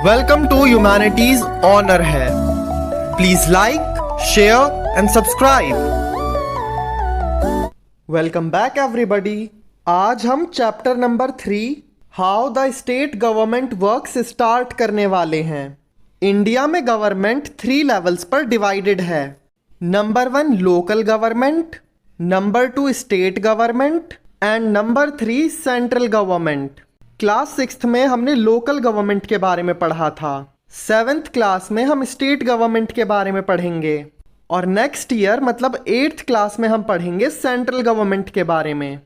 Welcome to humanities honour है। Please like, share and subscribe. Welcome back everybody. आज हम chapter number 3 how the state government works start करने वाले हैं। India में गवर्नमेंट 3 लेवल्स पर डिवाइडेड है। Number 1 local government, number 2 state government and number 3 central government. Class 6th में हमने लोकल गवर्नमेंट के बारे में पढ़ा था। 7th क्लास में हम स्टेट गवर्नमेंट के बारे में पढ़ेंगे और नेक्स्ट ईयर मतलब 8th क्लास में हम पढ़ेंगे सेंट्रल गवर्नमेंट के बारे में।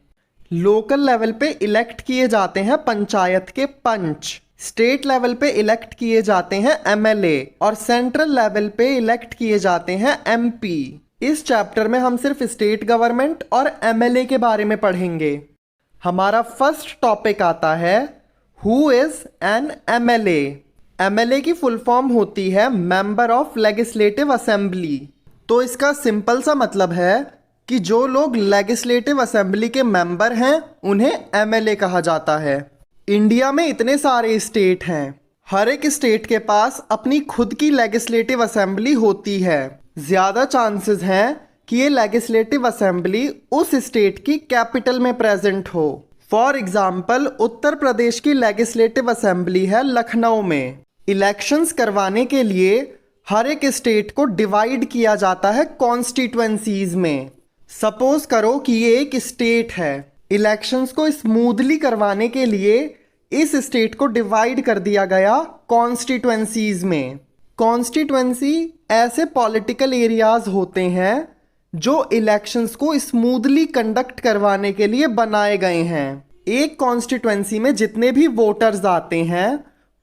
लोकल लेवल पे इलेक्ट किए जाते हैं पंचायत के पंच, स्टेट लेवल पे इलेक्ट किए जाते हैं एमएलए और सेंट्रल लेवल पे इलेक्ट किए जाते हैं एमपी। इस चैप्टर में हम सिर्फ स्टेट गवर्नमेंट और एमएलए के बारे में पढ़ेंगे। हमारा फर्स्ट टॉपिक आता है who is an MLA. MLA की फुल फॉर्म होती है मेंबर ऑफ लेजिस्लेटिव असेंबली। तो इसका सिंपल सा मतलब है कि जो लोग लेजिस्लेटिव असेंबली के मेंबर हैं उन्हें एमएलए कहा जाता है। इंडिया में इतने सारे स्टेट हैं, हर एक स्टेट के पास अपनी खुद की लेजिस्लेटिव असेंबली होती है। ज़्यादा चांसेस हैं कि ये लेजिस्लेटिव असेंबली उस स्टेट की कैपिटल में प्रेजेंट हो। फॉर एग्जाम्पल उत्तर प्रदेश की लेजिस्लेटिव असेंबली है लखनऊ में। इलेक्शंस करवाने के लिए हर एक स्टेट को डिवाइड किया जाता है कॉन्स्टिट्यूएंसीज में। सपोज करो कि ये एक स्टेट है, इलेक्शंस को स्मूथली करवाने के लिए इस स्टेट को डिवाइड कर दिया गया कॉन्स्टिट्यूएंसीज में। कॉन्स्टिट्यूएंसी ऐसे पॉलिटिकल एरियाज होते हैं जो इलेक्शंस को स्मूथली कंडक्ट करवाने के लिए बनाए गए हैं। एक कॉन्स्टिट्यूएंसी में जितने भी वोटर्स आते हैं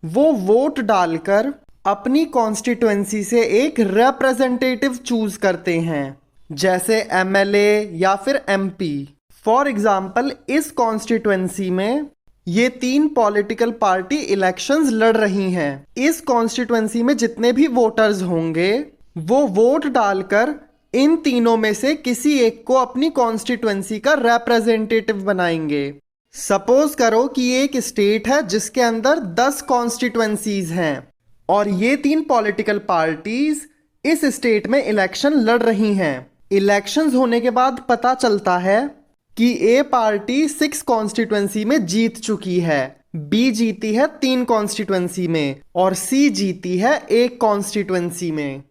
वो वोट डालकर अपनी कॉन्स्टिट्यूएंसी से एक रिप्रेजेंटेटिव चूज करते हैं, जैसे एमएलए या फिर एमपी। फॉर एग्जाम्पल इस कॉन्स्टिट्यूएंसी में ये 3 पॉलिटिकल पार्टी इलेक्शंस लड़ रही हैं। इस कॉन्स्टिट्यूएंसी में जितने भी वोटर्स होंगे वो वोट डालकर इन तीनों में से किसी एक को अपनी कॉन्स्टिट्यूएंसी का रिप्रेजेंटेटिव बनाएंगे। सपोज करो कि एक स्टेट है जिसके अंदर 10 कॉन्स्टिट्यूएंसीज हैं और ये 3 पॉलिटिकल पार्टीज इस स्टेट में इलेक्शन लड़ रही हैं। इलेक्शंस होने के बाद पता चलता है कि ए पार्टी 6 कॉन्स्टिट्यूएंसी में जीत चुकी है, बी जीती है 3 कॉन्स्टिट्यूएंसी में और सी जीती है 1 कॉन्स्टिट्यूएंसी में।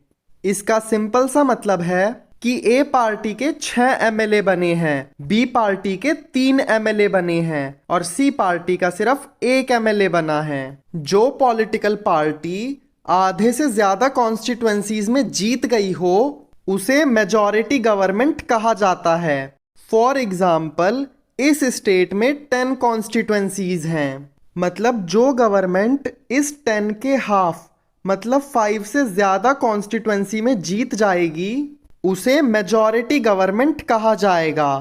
इसका सिंपल सा मतलब है कि ए पार्टी के 6 एमएलए बने हैं, बी पार्टी के 3 एमएलए बने हैं और सी पार्टी का सिर्फ 1 एमएलए बना है। जो पॉलिटिकल पार्टी आधे से ज्यादा कॉन्स्टिट्यूएंसीज में जीत गई हो उसे मेजॉरिटी गवर्नमेंट कहा जाता है। फॉर एग्जाम्पल इस स्टेट में 10 कॉन्स्टिट्यूएंसीज हैं, मतलब जो गवर्नमेंट इस 10 के हाफ मतलब 5 से ज्यादा कॉन्स्टिट्यूएंसी में जीत जाएगी उसे मेजॉरिटी गवर्नमेंट कहा जाएगा।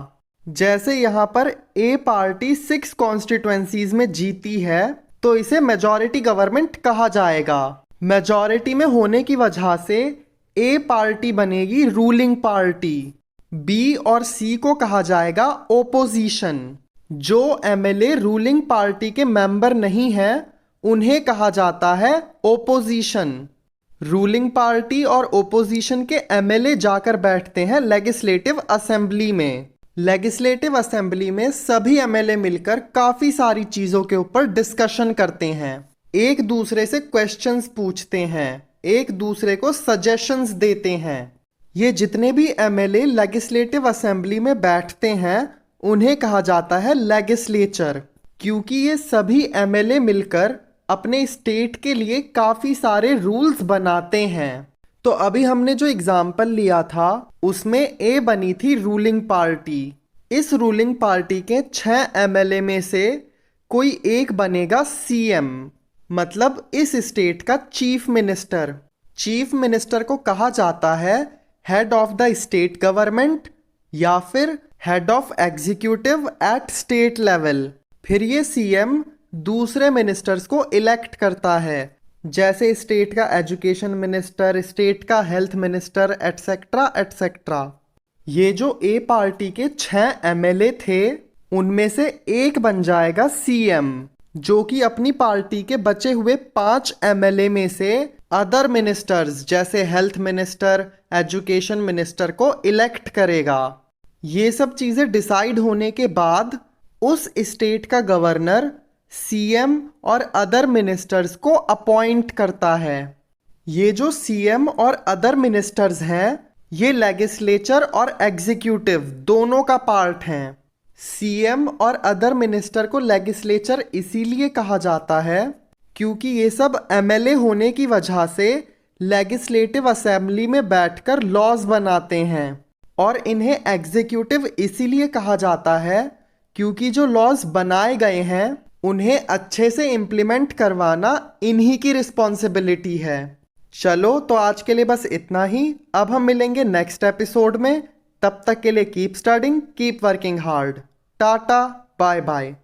जैसे यहाँ पर ए पार्टी 6 कॉन्स्टिट्यूएंसीज में जीती है तो इसे मेजॉरिटी गवर्नमेंट कहा जाएगा। मेजॉरिटी में होने की वजह से ए पार्टी बनेगी रूलिंग पार्टी, बी और सी को कहा जाएगा ओपोजिशन। जो एमएलए रूलिंग पार्टी के मेंबर नहीं है उन्हें कहा जाता है ओपोजिशन। रूलिंग पार्टी और ओपोजिशन के एमएलए जाकर बैठते हैं लेजिस्लेटिव असेंबली में। लेजिस्लेटिव असेंबली में सभी एमएलए मिलकर काफी सारी चीजों के ऊपर डिस्कशन करते हैं, एक दूसरे से क्वेश्चंस पूछते हैं, एक दूसरे को सजेशंस देते हैं। ये जितने भी एमएलए लेजिस्लेटिव असेंबली में बैठते हैं उन्हें कहा जाता है लेजिस्लेचर, क्योंकि ये सभी एमएलए मिलकर अपने स्टेट के लिए काफी सारे रूल्स बनाते हैं। तो अभी हमने जो एग्जाम्पल लिया था उसमें ए बनी थी रूलिंग पार्टी। इस रूलिंग पार्टी के 6 एमएलए में से कोई एक बनेगा सीएम, मतलब इस स्टेट का चीफ मिनिस्टर। चीफ मिनिस्टर को कहा जाता है head of the state government या फिर head of executive at state level. फिर ये सीएम दूसरे मिनिस्टर्स को इलेक्ट करता है, जैसे स्टेट का एजुकेशन मिनिस्टर, स्टेट का हेल्थ मिनिस्टर एटसेट्रा एटसेट्रा। ये जो ए पार्टी के 6 एमएलए थे उनमें से एक बन जाएगा सीएम। जो कि अपनी पार्टी के बचे हुए 5 एमएलए में से अदर मिनिस्टर्स जैसे हेल्थ मिनिस्टर, एजुकेशन मिनिस्टर को इलेक्ट करेगा। ये सब चीजें डिसाइड होने के बाद उस स्टेट का गवर्नर सीएम और अदर मिनिस्टर्स को अपॉइंट करता है। ये जो सीएम और अदर मिनिस्टर्स हैं, ये लेजिस्लेचर और एग्जीक्यूटिव दोनों का पार्ट हैं। सीएम और अदर मिनिस्टर को लेजिस्लेचर इसीलिए कहा जाता है क्योंकि ये सब एमएलए होने की वजह से लेजिस्लेटिव असेंबली में बैठकर लॉज बनाते हैं। और इन्हें एग्जीक्यूटिव इसीलिए कहा जाता है क्योंकि जो लॉज बनाए गए हैं उन्हें अच्छे से इम्प्लीमेंट करवाना इन्हीं की रिस्पॉन्सिबिलिटी है। चलो तो आज के लिए बस इतना ही। अब हम मिलेंगे नेक्स्ट एपिसोड में। तब तक के लिए keep studying, keep working hard. Tata, bye bye.